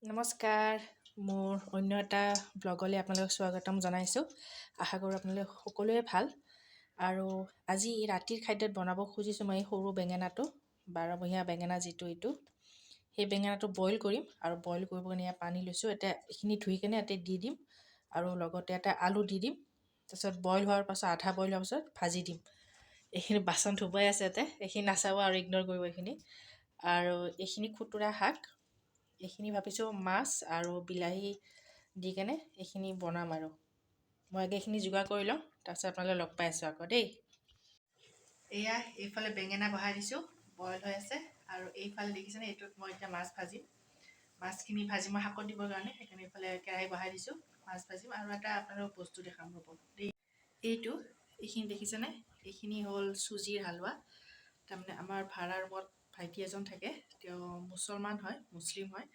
নমস্কাৰ, মোৰ অন্য এটা ব্লগলৈ আপোনালোকক স্বাগতম জনাইছোঁ। আশা কৰোঁ আপোনালোক সকলোৱে ভাল। আৰু আজি ৰাতিৰ খাদ্যত বনাব খুজিছোঁ মই এই সৰু বেঙেনাটো, 12মহীয়া বেঙেনা যিটো এইটো। সেই বেঙেনাটো বইল কৰিম আৰু বইল কৰিব কাৰণে পানী লৈছোঁ। এতিয়া এইখিনি ধুই কেনে ইয়াতে দি দিম আৰু লগতে এটা আলু দি দিম। তাৰপিছত বইল হোৱাৰ পাছত আধা বইল হোৱাৰ পাছত ভাজি দিম। এইখিনি বাচন ধুবাই আছে ইয়াতে, এইখিনি নাচাব আৰু ইগন'ৰ কৰিব এইখিনি। আৰু এইখিনি খুতুৰা শাক, এইখিনি ভাবিছোঁ মাছ আৰু বিলাহী দি কেনে এইখিনি বনাম। আৰু মই আগে এইখিনি যোগাৰ কৰি লওঁ, তাৰপিছত আপোনালোকে লগ পাই আছোঁ আকৌ দেই। এয়া এইফালে বেঙেনা বহাই দিছোঁ, বইল হৈ আছে। আৰু এইফালে দেখিছেনে, এইটোত মই এতিয়া মাছ ভাজিম। মাছখিনি ভাজি মই শাকত দিবৰ কাৰণে সেইকাৰণে এইফালে কেৰাহী বহাই দিছোঁ, মাছ ভাজিম। আৰু এটা আপোনালোকক বস্তু দেখাম ৰ'ব দেই। এইখিনি দেখিছেনে, এইখিনি হ'ল চুজিৰ হালোৱা। তাৰমানে আমাৰ ভাড়া ৰুমত ভাইটি এজন থাকে, তেওঁ মুছলমান হয়, মুছলিম হয়।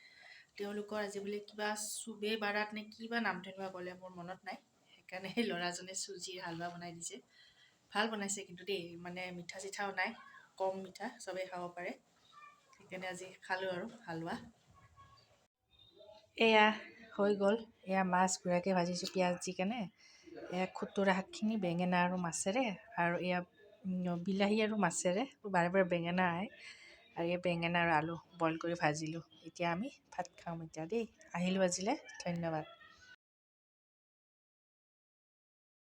তেওঁলোকৰ আজি বোলে কিবা চুবে বাৰাত নে কিবা নাম তেনেকুৱা ক'লে, মোৰ মনত নাই। সেইকাৰণে সেই ল'ৰাজনে চুজিৰ হালোৱা বনাই দিছে। ভাল বনাইছে কিন্তু দেই, মানে মিঠা চিঠাও নাই, কম মিঠা, চবেই খাব পাৰে। সেইকাৰণে আজি খালোঁ আৰু হালোৱা। এয়া হৈ গ'ল, এয়া মাছ গুড়াকৈ ভাজিছোঁ পিঁয়াজ দি কেনে। এয়া খুতুৰা শাকখিনি বেঙেনা আৰু মাছেৰে, আৰু এয়া বিলাহী আৰু মাছেৰে, বাৰে বাৰে বেঙেনা আহে। আৰু এই বেঙেনা আৰু আলু বইল কৰি ভাজিলোঁ। এতিয়া আমি ভাত খাম এতিয়া দেই। আহিলোঁ আজিলৈ, ধন্যবাদ।